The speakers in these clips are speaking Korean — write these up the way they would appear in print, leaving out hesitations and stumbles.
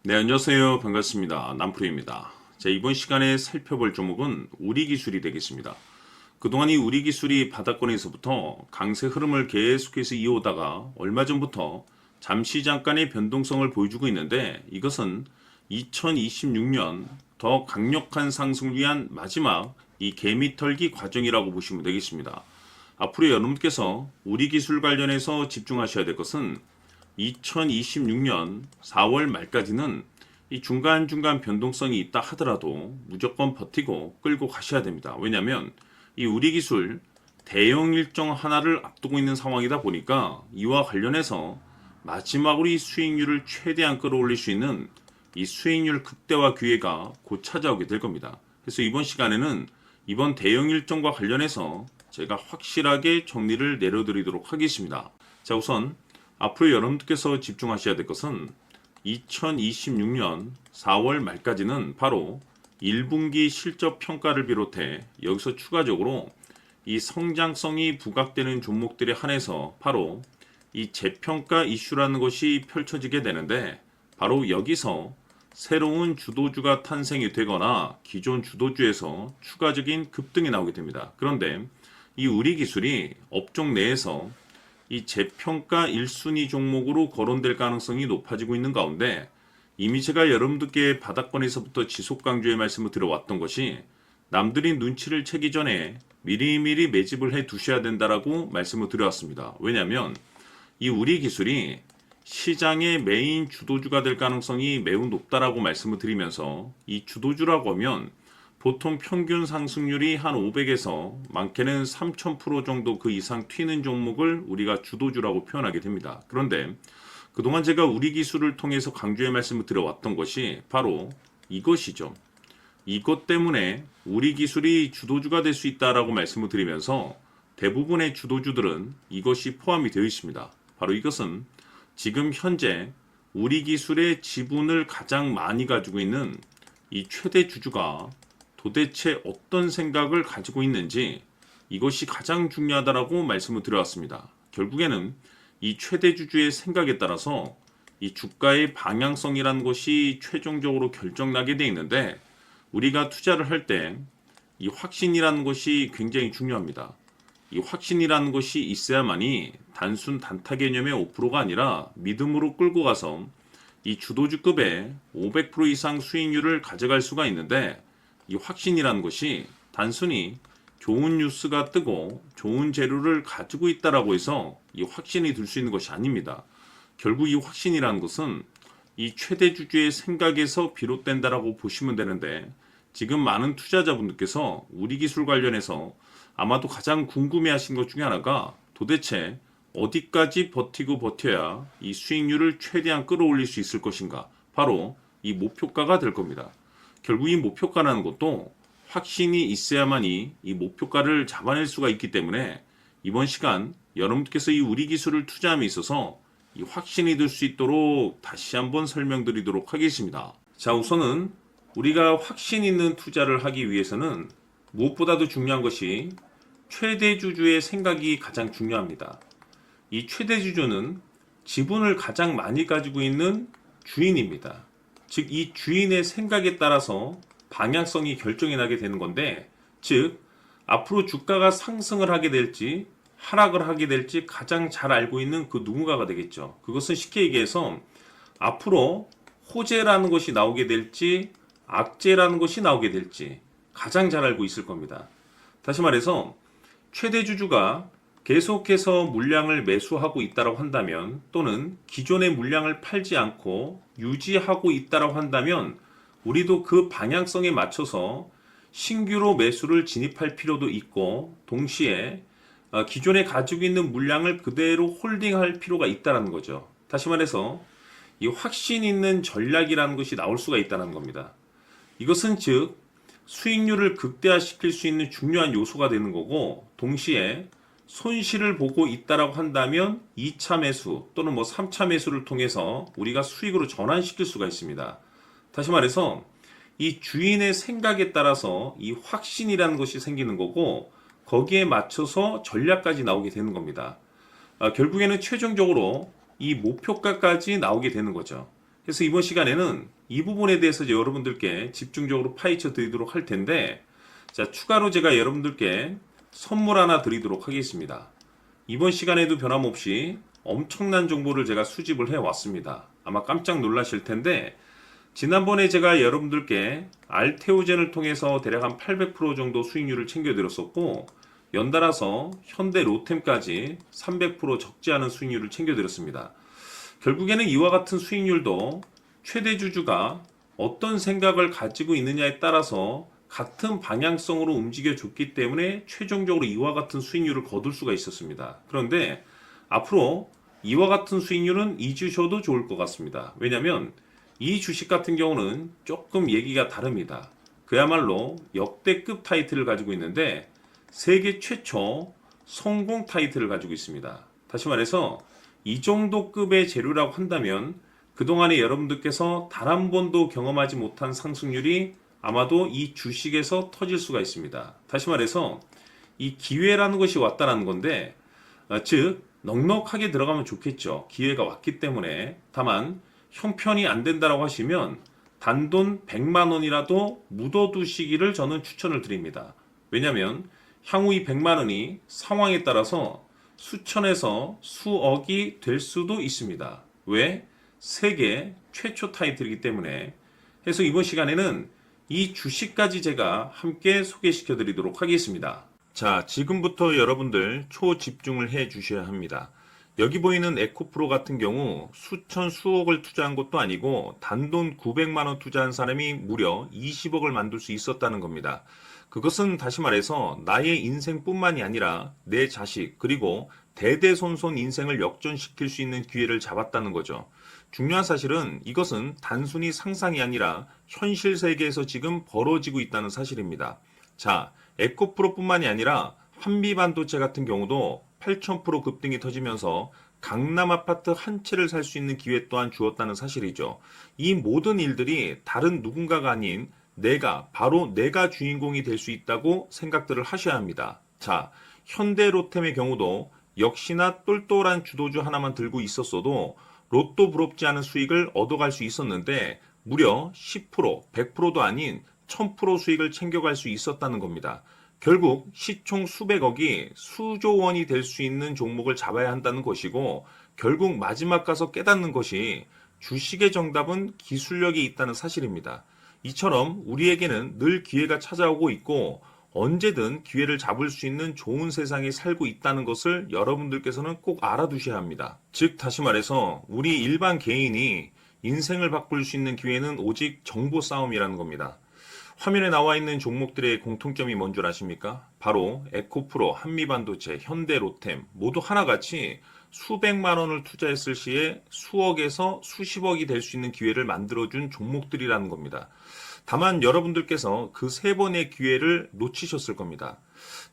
네, 안녕하세요. 반갑습니다. 남프로입니다. 자, 이번 시간에 살펴볼 종목은 우리기술이 되겠습니다. 그동안 이 우리기술이 바닥권에서부터 강세 흐름을 계속해서 이어오다가 얼마 전부터 잠깐의 변동성을 보여주고 있는데, 이것은 2026년 더 강력한 상승을 위한 마지막 이 개미털기 과정이라고 보시면 되겠습니다. 앞으로 여러분께서 우리기술 관련해서 집중하셔야 될 것은 2026년 4월 말까지는 이 중간중간 변동성이 있다 하더라도 무조건 버티고 끌고 가셔야 됩니다. 왜냐하면 이 우리기술 대형 일정 하나를 앞두고 있는 상황이다 보니까 이와 관련해서 마지막으로 이 수익률을 최대한 끌어올릴 수 있는 이 수익률 극대화 기회가 곧 찾아오게 될 겁니다. 그래서 이번 시간에는 이번 대형 일정과 관련해서 제가 확실하게 정리를 내려드리도록 하겠습니다. 자, 우선 앞으로 여러분들께서 집중하셔야 될 것은 2026년 4월 말까지는 바로 1분기 실적 평가를 비롯해 여기서 추가적으로 이 성장성이 부각되는 종목들에 한해서 바로 이 재평가 이슈라는 것이 펼쳐지게 되는데, 바로 여기서 새로운 주도주가 탄생이 되거나 기존 주도주에서 추가적인 급등이 나오게 됩니다. 그런데 이 우리기술이 업종 내에서 이 재평가 1순위 종목으로 거론될 가능성이 높아지고 있는 가운데, 이미 제가 여러분들께 바닥권에서부터 지속 강조의 말씀을 드려왔던 것이 남들이 눈치를 채기 전에 미리미리 매집을 해 두셔야 된다라고 말씀을 드려왔습니다. 왜냐하면 이 우리기술이 시장의 메인 주도주가 될 가능성이 매우 높다라고 말씀을 드리면서, 이 주도주라고 하면 보통 평균 상승률이 한 500에서 많게는 3000% 정도 그 이상 튀는 종목을 우리가 주도주라고 표현하게 됩니다. 그런데 그동안 제가 우리기술을 통해서 강조의 말씀을 드려왔던 것이 바로 이것이죠. 이것 때문에 우리기술이 주도주가 될 수 있다라고 말씀을 드리면서 대부분의 주도주들은 이것이 포함이 되어 있습니다. 바로 이것은 지금 현재 우리기술의 지분을 가장 많이 가지고 있는 이 최대 주주가 도대체 어떤 생각을 가지고 있는지, 이것이 가장 중요하다라고 말씀을 드려왔습니다. 결국에는 이 최대 주주의 생각에 따라서 이 주가의 방향성이라는 것이 최종적으로 결정나게 되어 있는데, 우리가 투자를 할 때 이 확신이라는 것이 굉장히 중요합니다. 이 확신이라는 것이 있어야만이 단순 단타 개념의 5%가 아니라 믿음으로 끌고 가서 이 주도주급의 500% 이상 수익률을 가져갈 수가 있는데, 이 확신이라는 것이 단순히 좋은 뉴스가 뜨고 좋은 재료를 가지고 있다라고 해서 이 확신이 들 수 있는 것이 아닙니다. 결국 이 확신이라는 것은 이 최대 주주의 생각에서 비롯된다라고 보시면 되는데, 지금 많은 투자자분들께서 우리기술 관련해서 아마도 가장 궁금해하신 것 중에 하나가 도대체 어디까지 버티고 버텨야 이 수익률을 최대한 끌어올릴 수 있을 것인가, 바로 이 목표가가 될 겁니다. 결국 이 목표가라는 것도 확신이 있어야만이 이 목표가를 잡아낼 수가 있기 때문에, 이번 시간 여러분께서 이 우리기술을 투자함에 있어서 이 확신이 들 수 있도록 다시 한번 설명드리도록 하겠습니다. 자, 우선은 우리가 확신 있는 투자를 하기 위해서는 무엇보다도 중요한 것이 최대 주주의 생각이 가장 중요합니다. 이 최대 주주는 지분을 가장 많이 가지고 있는 주인입니다. 즉, 이 주인의 생각에 따라서 방향성이 결정이 나게 되는 건데, 즉 앞으로 주가가 상승을 하게 될지 하락을 하게 될지 가장 잘 알고 있는 그 누군가가 되겠죠. 그것은 쉽게 얘기해서 앞으로 호재라는 것이 나오게 될지 악재라는 것이 나오게 될지 가장 잘 알고 있을 겁니다. 다시 말해서 최대 주주가 계속해서 물량을 매수하고 있다고 한다면, 또는 기존의 물량을 팔지 않고 유지하고 있다고 한다면, 우리도 그 방향성에 맞춰서 신규로 매수를 진입할 필요도 있고, 동시에 기존에 가지고 있는 물량을 그대로 홀딩할 필요가 있다는 거죠. 다시 말해서 이 확신 있는 전략이라는 것이 나올 수가 있다는 겁니다. 이것은 즉 수익률을 극대화시킬 수 있는 중요한 요소가 되는 거고, 동시에 손실을 보고 있다라고 한다면 2차 매수 또는 3차 매수를 통해서 우리가 수익으로 전환시킬 수가 있습니다. 다시 말해서 이 주인의 생각에 따라서 이 확신이라는 것이 생기는 거고, 거기에 맞춰서 전략까지 나오게 되는 겁니다. 결국에는 최종적으로 이 목표가까지 나오게 되는 거죠. 그래서 이번 시간에는 이 부분에 대해서 이제 여러분들께 집중적으로 파헤쳐 드리도록 할 텐데, 자, 추가로 제가 여러분들께 선물 하나 드리도록 하겠습니다. 이번 시간에도 변함없이 엄청난 정보를 제가 수집을 해 왔습니다. 아마 깜짝 놀라실 텐데, 지난번에 제가 여러분들께 알테오젠을 통해서 대략 한 800% 정도 수익률을 챙겨드렸었고, 연달아서 현대 로템까지 300% 적지 않은 수익률을 챙겨드렸습니다. 결국에는 이와 같은 수익률도 최대 주주가 어떤 생각을 가지고 있느냐에 따라서 같은 방향성으로 움직여줬기 때문에 최종적으로 이와 같은 수익률을 거둘 수가 있었습니다. 그런데 앞으로 이와 같은 수익률은 잊으셔도 좋을 것 같습니다. 왜냐하면 이 주식 같은 경우는 조금 얘기가 다릅니다. 그야말로 역대급 타이틀을 가지고 있는데 세계 최초 성공 타이틀을 가지고 있습니다. 다시 말해서 이 정도 급의 재료라고 한다면 그동안에 여러분들께서 단 한 번도 경험하지 못한 상승률이 아마도 이 주식에서 터질 수가 있습니다. 다시 말해서 이 기회라는 것이 왔다는 건데, 즉 넉넉하게 들어가면 좋겠죠. 기회가 왔기 때문에. 다만 형편이 안 된다라고 하시면 단돈 100만 원이라도 묻어두시기를 저는 추천을 드립니다. 왜냐하면 향후 이 100만 원이 상황에 따라서 수천에서 수억이 될 수도 있습니다. 왜? 세계 최초 타이틀이기 때문에. 해서 이번 시간에는 이 주식까지 제가 함께 소개시켜 드리도록 하겠습니다. 자, 지금부터 여러분들 초집중을 해 주셔야 합니다. 여기 보이는 에코프로 같은 경우 수천 수억을 투자한 것도 아니고 단돈 900만 원 투자한 사람이 무려 20억을 만들 수 있었다는 겁니다. 그것은 다시 말해서 나의 인생뿐만이 아니라 내 자식 그리고 대대손손 인생을 역전시킬 수 있는 기회를 잡았다는 거죠. 중요한 사실은 이것은 단순히 상상이 아니라 현실 세계에서 지금 벌어지고 있다는 사실입니다. 자, 에코프로뿐만이 아니라 한미반도체 같은 경우도 8,000% 급등이 터지면서 강남 아파트 한 채를 살 수 있는 기회 또한 주었다는 사실이죠. 이 모든 일들이 다른 누군가가 아닌 바로 내가 주인공이 될 수 있다고 생각들을 하셔야 합니다. 자, 현대로템의 경우도 역시나 똘똘한 주도주 하나만 들고 있었어도 로또 부럽지 않은 수익을 얻어갈 수 있었는데 무려 10%, 100%도 아닌 1000% 수익을 챙겨갈 수 있었다는 겁니다. 결국 시총 수백억이 수조 원이 될 수 있는 종목을 잡아야 한다는 것이고 결국 마지막 가서 깨닫는 것이 주식의 정답은 기술력이 있다는 사실입니다. 이처럼 우리에게는 늘 기회가 찾아오고 있고 언제든 기회를 잡을 수 있는 좋은 세상에 살고 있다는 것을 여러분들께서는 꼭 알아두셔야 합니다. 즉 다시 말해서 우리 일반 개인이 인생을 바꿀 수 있는 기회는 오직 정보 싸움이라는 겁니다. 화면에 나와 있는 종목들의 공통점이 뭔 줄 아십니까? 바로 에코프로, 한미반도체, 현대로템 모두 하나같이 수백만 원을 투자했을 시에 수억에서 수십억이 될 수 있는 기회를 만들어준 종목들이라는 겁니다. 다만 여러분들께서 그 세 번의 기회를 놓치셨을 겁니다.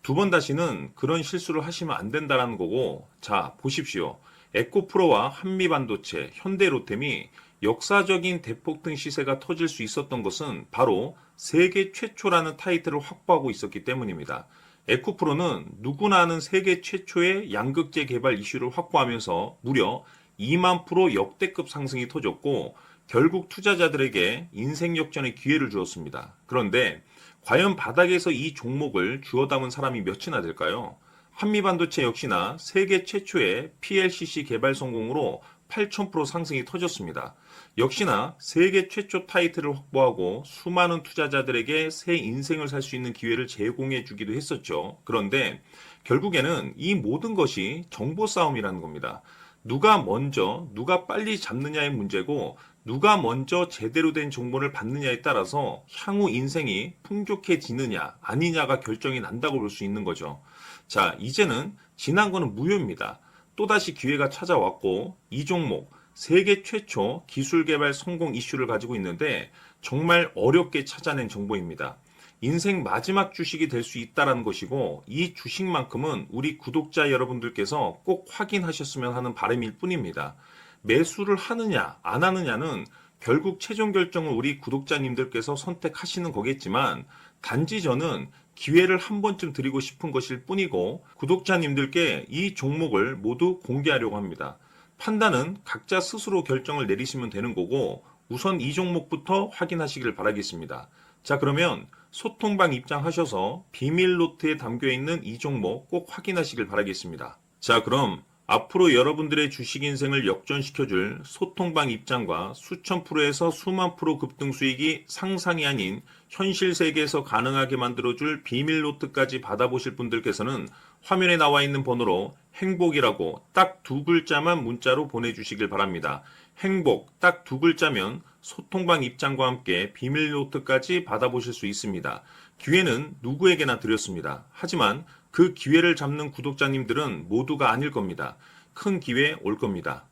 두 번 다시는 그런 실수를 하시면 안 된다는 거고, 자, 보십시오. 에코프로와 한미반도체, 현대로템이 역사적인 대폭등 시세가 터질 수 있었던 것은 바로 세계 최초라는 타이틀을 확보하고 있었기 때문입니다. 에코프로는 누구나 아는 세계 최초의 양극재 개발 이슈를 확보하면서 무려 2만 프로 역대급 상승이 터졌고 결국 투자자들에게 인생 역전의 기회를 주었습니다. 그런데 과연 바닥에서 이 종목을 주워 담은 사람이 몇이나 될까요? 한미반도체 역시나 세계 최초의 PLCC 개발 성공으로 8,000% 상승이 터졌습니다. 역시나 세계 최초 타이틀을 확보하고 수많은 투자자들에게 새 인생을 살 수 있는 기회를 제공해 주기도 했었죠. 그런데 결국에는 이 모든 것이 정보 싸움이라는 겁니다. 누가 먼저, 누가 빨리 잡느냐의 문제고 누가 먼저 제대로 된 정보를 받느냐에 따라서 향후 인생이 풍족해지느냐 아니냐가 결정이 난다고 볼 수 있는 거죠. 자, 이제는 지난 거는 무효입니다. 또다시 기회가 찾아왔고 이 종목 세계 최초 기술 개발 성공 이슈를 가지고 있는데 정말 어렵게 찾아낸 정보입니다. 인생 마지막 주식이 될 수 있다는 것이고 이 주식만큼은 우리 구독자 여러분들께서 꼭 확인하셨으면 하는 바람일 뿐입니다. 매수를 하느냐 안 하느냐는 결국 최종 결정을 우리 구독자님들께서 선택하시는 거겠지만 단지 저는 기회를 한 번쯤 드리고 싶은 것일 뿐이고 구독자님들께 이 종목을 모두 공개하려고 합니다. 판단은 각자 스스로 결정을 내리시면 되는 거고 우선 이 종목부터 확인하시길 바라겠습니다. 자, 그러면 소통방 입장하셔서 비밀 노트에 담겨 있는 이 종목 꼭 확인하시길 바라겠습니다. 자, 그럼 앞으로 여러분들의 주식 인생을 역전시켜줄 소통방 입장과 수천 프로에서 수만 프로 급등 수익이 상상이 아닌 현실 세계에서 가능하게 만들어줄 비밀 노트까지 받아보실 분들께서는 화면에 나와 있는 번호로 행복이라고 딱 두 글자만 문자로 보내주시길 바랍니다. 행복 딱 두 글자면 소통방 입장과 함께 비밀 노트까지 받아보실 수 있습니다. 기회는 누구에게나 드렸습니다. 하지만 그 기회를 잡는 구독자님들은 모두가 아닐 겁니다. 큰 기회 올 겁니다.